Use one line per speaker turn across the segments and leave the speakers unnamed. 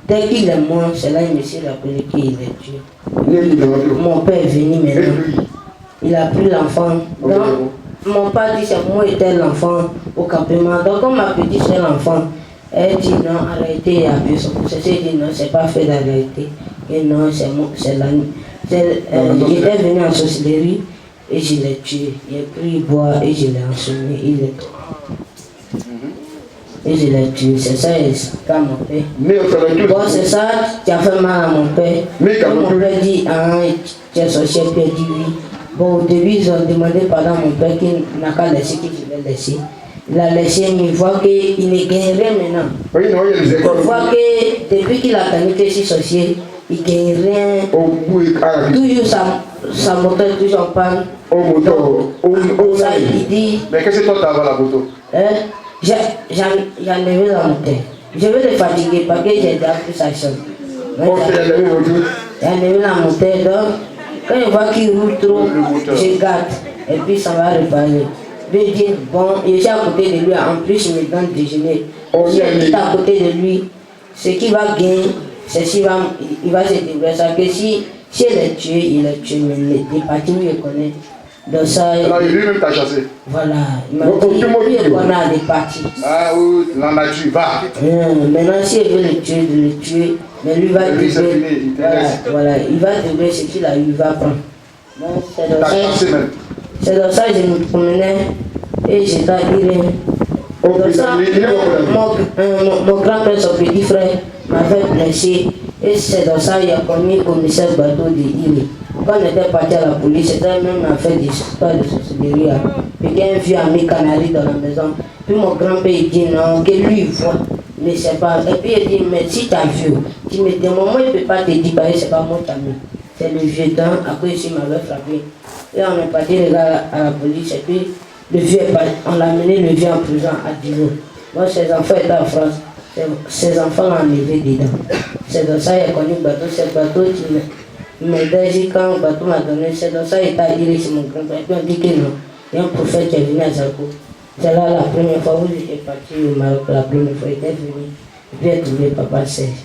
Dès qu'il est mort, c'est là qu'il me s'est rappelé qu'il est tué. Mon père est venu maintenant. Il a pris l'enfant. Donc, mon père dit c'est moi qui étais l'enfant au campement. Donc, comme ma petite c'est l'enfant, elle dit non, arrêtez, il a appuyé son pouce. Elle dit non, c'est pas fait d'arrêter. Et non, c'est la nuit. J'étais venu en sorcellerie et je l'ai tué. J'ai pris bois et je l'ai ensumé. Il est tombé. Et je l'ai tué, c'est ça, quand mon père. Bon, c'est ça qui a fait mal à mon père. Quand mon père dit, ah, tu es sorcier, puis il dit oui. Bon, au début, ils ont demandé pardon à mon père qu'il n'a qu'à laisser, qu'il devait laisser. Il a laissé, mais il voit qu'il ne gagne rien maintenant. Il voit que depuis qu'il a connu que je suis sorcier, il ne gagne rien. Toujours sa moto est toujours en panne. Ça, il dit. Mais qu'est-ce que toi tu as avant la moto? J'ai enlevé la montée. Je vais le fatiguer parce que j'ai déjà pris sa chambre. J'ai enlevé la montée, donc quand je vois qu'il roule trop, je garde et puis ça va réparer. Je dis bon, je suis à côté de lui, en plus je me donne déjeuner. Si je suis à côté de lui, ce qu'il va gagner, c'est qu'il va se développer. Que si elle est tuée, il est tué, mais les parties où je connais. Donc ça, alors lui-même t'a chassé. Voilà, il m'a dit qu'on a des parties. Ah oui, la nature, va. Maintenant si elle veut le tuer, mais lui va trouver. Voilà, il va trouver ce qu'il a eu, il va prendre. C'est dans ça que je me promenais et j'étais à Irène. Mon grand-père, son petit frère, m'avait blessé et c'est dans ça qu'il a commis le commissaire bateau de Irène. Quand on était parti à la police, c'était même affaire d'histoire de sorcellerie. Puis il y a un vieux ami canari dans la maison. Puis mon grand-père il dit non, que lui il voit, mais c'est pas. Et puis il dit, mais si tu as vu, tu me dis, maman il ne peut pas te dire, parce que c'est pas mon ami. C'est le vieux temps, après il m'avait frappé. Et on est parti les gars à la police, et puis le vieux est parti. On l'a mené le vieux en prison à Divo. Moi, ses enfants étaient en France. Ses enfants l'ont enlevé dedans. C'est dans ça qu'il a connu le bateau. C'est le bateau qui mais quand le bateau m'a donné, c'est dans ça qu'il est allé chez mon grand-père. Et puis on dit que non. Il y a un prophète qui est venu à Zako. C'est là la première fois où j'étais parti au Maroc, la première fois, il était venu. Et puis il a trouvé Papa Serge.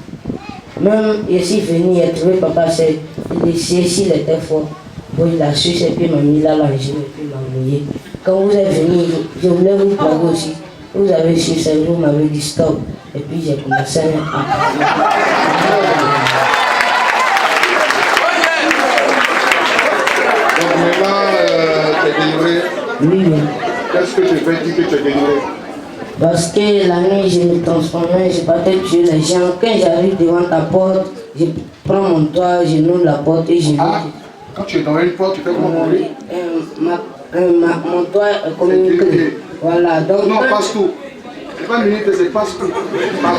Même ici venu, il a trouvé Papa Serge. Il dit s'il était fort. Bon, il a su, et puis il m'a mis là l'engin, et puis il m'a mouillé. Quand vous êtes venu, je voulais vous plaguer aussi. Vous avez su, c'est vous m'avez dit stop. Et puis j'ai commencé à... Oui. Qu'est-ce que tu fais dire que tu es délivré? Parce que la nuit, je me transformais, je partais tuer les gens. Quand j'arrive devant ta porte, je prends mon doigt, je nomme la porte et je vais. Quand tu es dans une porte, tu fais comment? Mon doigt est communiqué. Voilà, donc. Non, passe tout. C'est pas minute, c'est passe tout.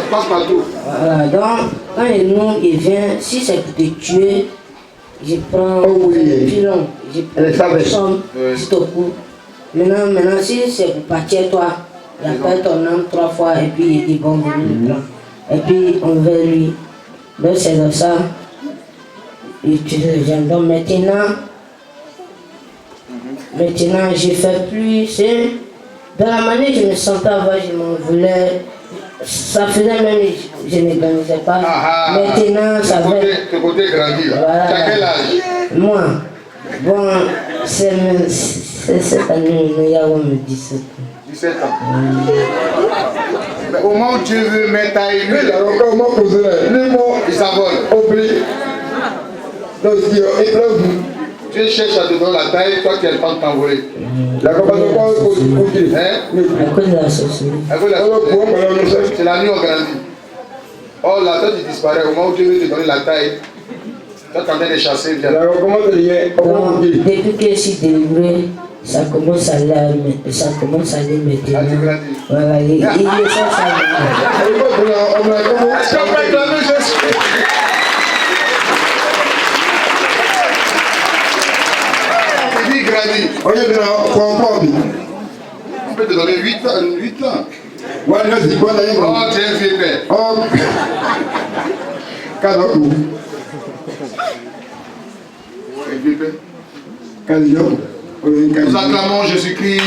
Passe partout. Voilà, donc, quand il vient, si c'est pour te tuer, je prends le pilon, je prends le somme, je te coupe. Maintenant, si c'est pour partir, toi, il appelle ton nom 3 fois et puis il dit bon, vous le prendre. Et puis on veut lui. Donc c'est comme ça. Il tue les gens. Donc maintenant, je ne fais plus. Dans la manière que je me sentais avant, je m'en voulais. Ça faisait même, je ne gagnais pas. Maintenant, ça fait. Ton côté grandi, là. Voilà. Tu as quel âge? Moi, bon, c'est cette année, il y a 17 ans. 17 ans. Mais au moment où Dieu veut mettre ta église, alors comment poser les mots, il s'envole. Oublie. Donc, Dieu cherche à te donner la taille, toi qui as le temps de t'envoler. La compagnie pas aussi. À cause de la société. C'est la nuit on grandit. Or la tête disparaît au moment où Dieu veut te donner la taille. Toi tu es en train de chasser bien. Depuis que je suis délivré, ça commence à aller maintenant. Voilà, il est ça. Est-ce qu'on peut acclamer Jésus? On peut te donner 8 ans. Ouais, là, c'est quoi d'ailleurs? Oh, tu es un vieux père. Oh, Kadoko. Un vieux père. Kadoko. Nous acclamons Jésus-Christ.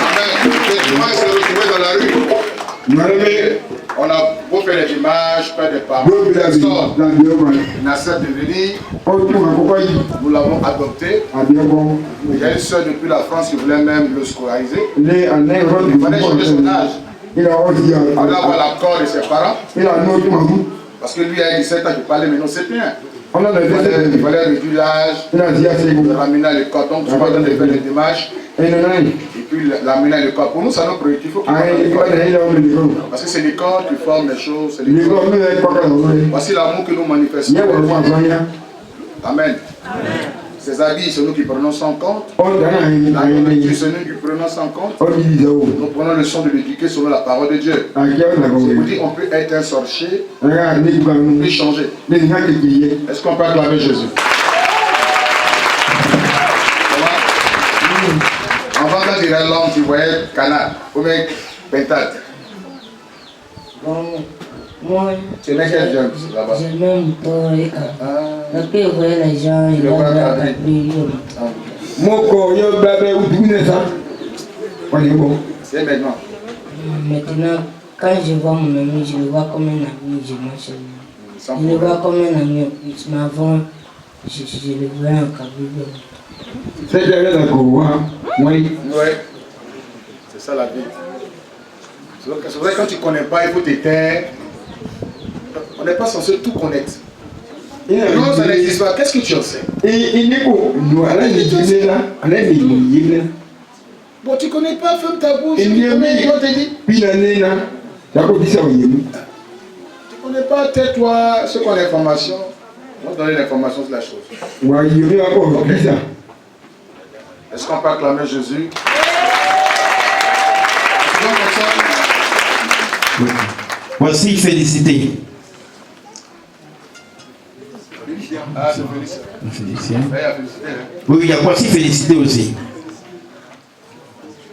Amen. Peut-être moi, il s'est retrouvé dans la rue.
des parents. Il n'accepte de venir. Nous l'avons adopté. Il y a une soeur depuis la France qui voulait même le scolariser. Il fallait changer son âge. Il a avoir l'accord de ses parents. Parce que lui a 17 ans, il parlait, mais non, c'est bien. Il fallait réduire l'âge, le ramener à l'école. Donc, souvent, on fait les démarches. Et puis l'amener à l'école. Pour nous, ça nous préoccupe. Parce que c'est l'école qui forme les choses. Voici l'amour que nous manifestons. Amen. Ces habits, c'est nous qui prenons ça en compte. La nourriture, c'est nous qui prenons ça en compte. Nous prenons le soin de l'éduquer selon la parole de Dieu. Je vous dis, on peut être un sorcier, on peut changer. Est-ce qu'on peut acclamer Jésus? Avant, quand tu dirais l'homme, tu voyais canard, ou bien pentade.
Moi,
tu n'es quel jeune là-bas?
Je m'aime pas les cas. Lorsque je vois les gens, ils vont la taper.
Moko, yo bébé, où tu es ça? On est bon.
C'est maintenant.
Maintenant, quand je vois mon ami, je le vois comme un ami, je marche. Je le vois comme un ami. Mais avant, je le vois en Kabyle.
C'est derrière la cour, hein? Oui.
Oui. C'est ça la vie. C'est vrai que quand tu ne connais pas, il faut t'éteindre. On n'est pas censé tout connaître. Non, ça n'existe pas. Qu'est-ce que tu en sais? Bon, tu ne connais pas, ferme ta bouche. Tu ne connais pas, tais-toi. Ceux qui ont l'information, on va donner l'information sur la chose. Okay. Est-ce qu'on peut acclamer Jésus?
Voici félicité.
Ah, c'est félicité.
Félicité.
Hein?
Oui, il y a voici félicité aussi.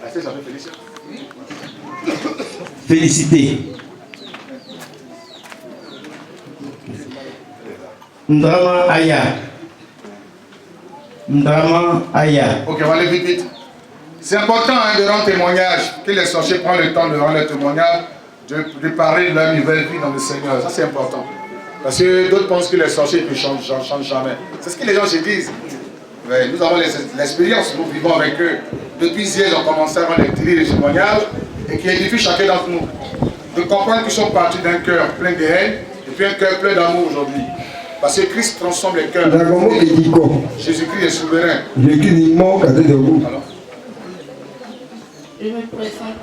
Ah, ça fait félicité.
Félicité. Ndrama Aya. Ndrama Aya.
Ok, on va aller vite. C'est important hein, de rendre témoignage, que les sorciers prennent le temps de rendre le témoignage, de parler de leur nouvelle vie dans le Seigneur. Ça, c'est important. Parce que d'autres pensent que les sorciers ne changent jamais. C'est ce que les gens se disent. Mais nous avons l'expérience, nous vivons avec eux. Depuis hier, ils ont commencé à rendre les témoignages et qui édifient chacun d'entre nous. De comprendre qu'ils sont partis d'un cœur plein de haine et puis un cœur plein d'amour aujourd'hui. Parce que Christ transforme les cœurs. Jésus-Christ est souverain. Alors,
je me présente.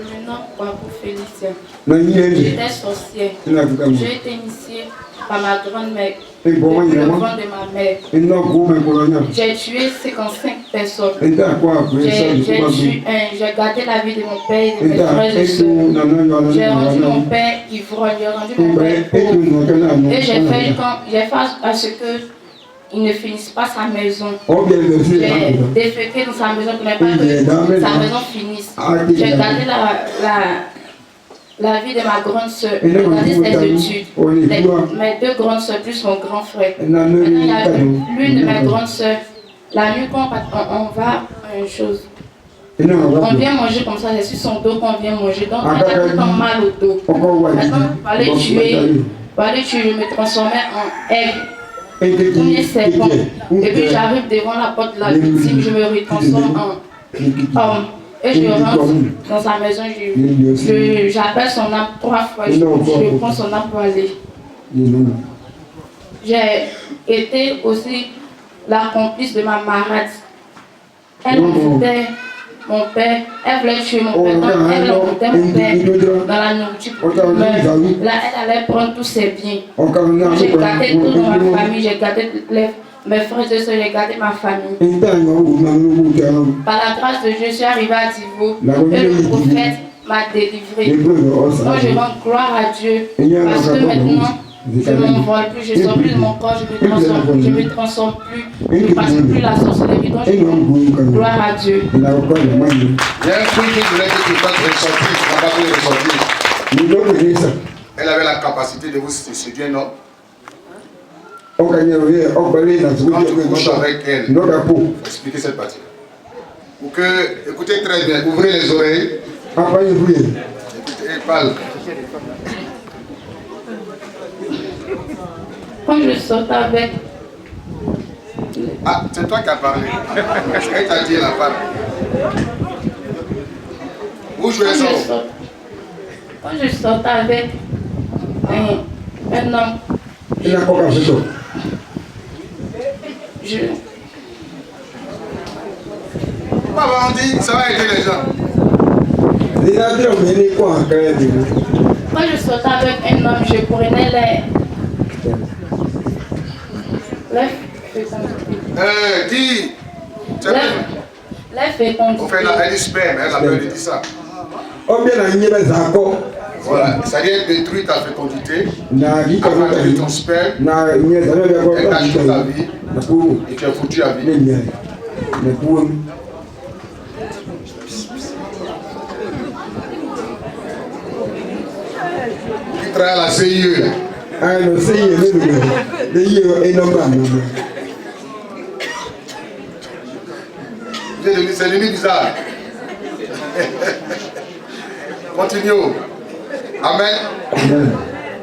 Je me nomme Kwabou Félicien. J'étais sorcière. J'ai été initiée par ma grand-mère. Depuis le ventre de ma mère. J'ai tué 55 personnes. J'ai gardé la vie de mon père et de mes frères et sœurs. J'ai rendu mon père ivrogne, j'ai rendu mon père pauvre. Et j'ai fait à ce que il ne finisse pas sa maison. J'ai déféqué dans sa maison pour ne pas que sa maison finisse. J'ai gardé la vie de ma grande soeur. J'ai gardé ses études. Mes deux grandes soeurs plus mon grand frère. Maintenant, il y a l'une de mes grandes soeurs. La nuit, quand on va à une chose, on vient manger comme ça, c'est sur son dos qu'on vient manger. Donc, elle a tout le temps mal au dos. Maintenant, pour aller tuer, je me transformais en aigle. Premier serpent. Et puis j'arrive devant la porte de la victime, je me retransforme en homme. Et je rentre dans sa maison, j'appelle son âme 3 fois, je prends son âme pour aller. J'ai été aussi la complice de ma marade. Elle envoûtait mon père, elle voulait tuer mon père, donc elle envoûtait mon père dans la nourriture pour qu'il meure. Là, elle allait prendre tous ses biens. J'ai gardé tout dans ma famille, j'ai gardé mes frères et soeurs, j'ai gardé ma famille. Par la grâce de Dieu, je suis arrivée à Divo et le prophète m'a délivré. Donc je rends gloire à Dieu parce que maintenant, je ne m'envole plus, je ne sors plus de mon corps, je ne me transforme plus, je ne passe plus la sorcellerie, donc je rends gloire à Dieu.
Il y a un truc qui voulait que tu fasses ressortir. Elle avait la capacité de vous séduire un homme. Quand tu couches avec elle, expliquez cette partie. Pour que, écoutez très bien, ouvrez les oreilles. Écoutez, parle.
Quand je sortais avec...
Ah, c'est toi qui as parlé. Elle t'a dit la femme. Où jouais ça?
Quand je sortais avec un homme,
Il a quoi fait toi?
Papa, on dit, ça va aider les gens.
Il a dit, on est quoi en carrière de vous?
Quand je sortais avec un homme, je prenais
Dis.
les fécondités.
On fait la sperme, elle a peur de dire ça.
On vient à nier les accords.
Voilà, c'est-à-dire détruire ta fécondité,
N'a-dit
à partir de ton sperme, elle cache toute ta vie, et tu es foutu à vie. Tu travailles à la CIE.
Ah, le CIE, le CIE est normal.
C'est devenu bizarre. Continuons. Amen.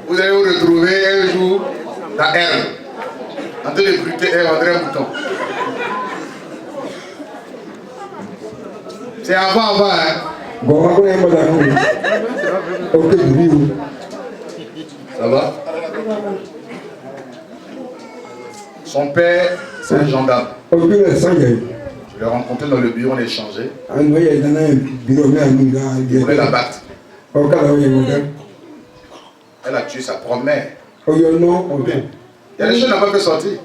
Vous allez vous retrouver un jour dans Herbe, en train de brûler André Mouton. C'est avant, hein. Ça va? Son père, c'est un gendarme. Je l'ai rencontré dans le bureau, on a échangé. Il voulait la battre. Elle a tué sa première. Il y a des gens qui n'ont pas fait sortir.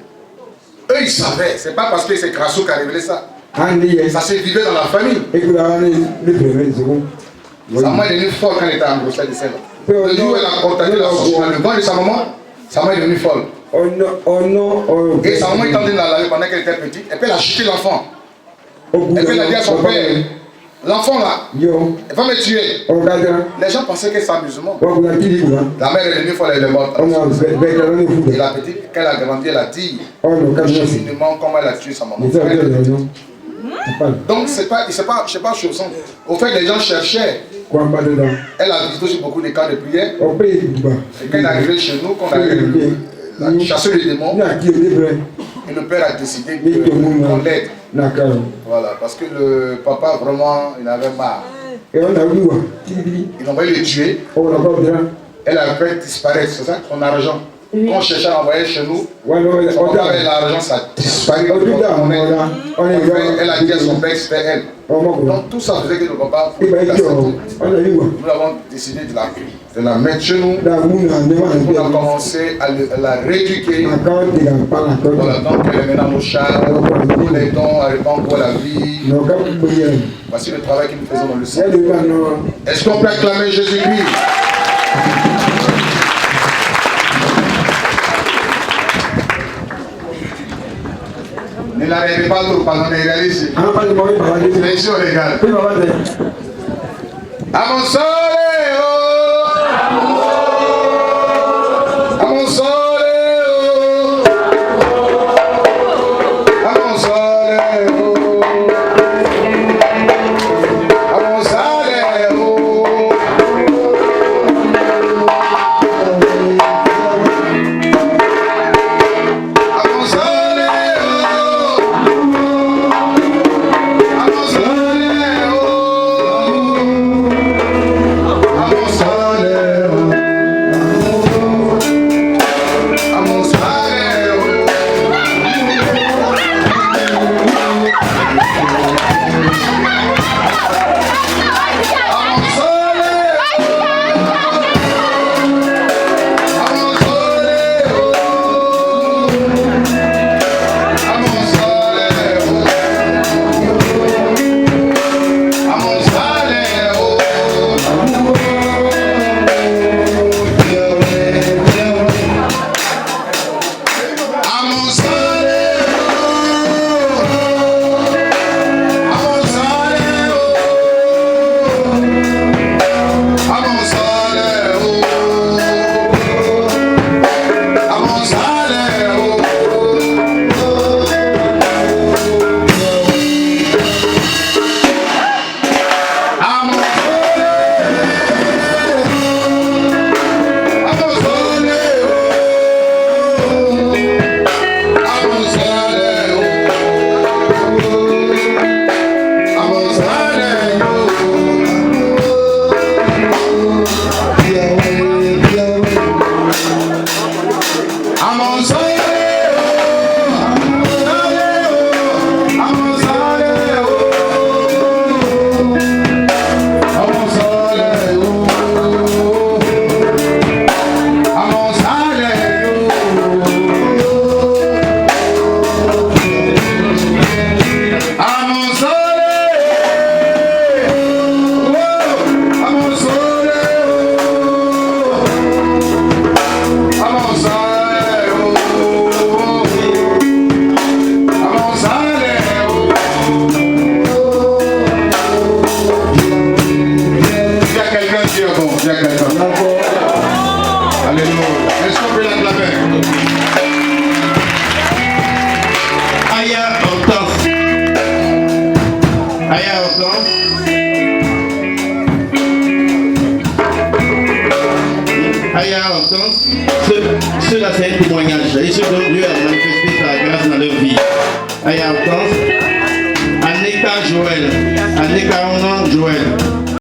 Eux, ils savaient. C'est pas parce que c'est Crasso qui a révélé ça. Ça s'est vivé dans la famille. Sa maman est devenue folle quand elle était en grossesse de sel. Le jour où elle a contacté la sorcière, le ventre de sa maman, sa maman est devenue folle. Et sa maman est entrée dans la rue pendant qu'elle était petite. Et puis elle a chuté l'enfant. Et puis elle a dit à son père, l'enfant là, elle va me tuer. Les gens pensaient que c'est amusement. La mère est devenue folle, elle est morte. Et la petite, quand elle a grandi, elle a dit, je me demande comment elle a tué sa maman. Donc c'est pas, je sais pas, au fait, les gens cherchaient. Elle a visité aussi beaucoup de cas de prière. Et quand elle est arrivée chez nous, quand elle a chassé les démons, et le père a décidé qu'on l'aide. Voilà, parce que le papa vraiment, il avait marre. Il a envoyé le tuer. Elle a fait disparaître, c'est ça, son argent. Quand on cherchait à l'envoyer chez nous, son papa avait l'argent, ça a disparu. Elle a dit à son père que c'était elle. Donc tout ça faisait que le papa pouvait la sortir. Nous avons décidé de la mettre chez nous. On a commencé à la rééduquer. Voilà, donc elle est maintenant nos chars, nous l'aidons à répandre pour la vie. Voici le travail que nous faisons dans le ciel. Est-ce qu'on peut acclamer Jésus-Christ? Ne l'arrêtez pas trop, pardon, regardez ici. Silencieux, regarde. À mon soleil, à mon soleil, à mon soleil, à mon soleil. être. Alléluia. Est-ce qu'on peut l'acclamer?
Aya Hortense. Aya Hortense. Aya Hortense. Cela c'est un témoignage. Et ce dont Dieu a manifesté sa grâce dans leur vie. Aya Hortense. Aneka Joël. Aneka Onan Joël.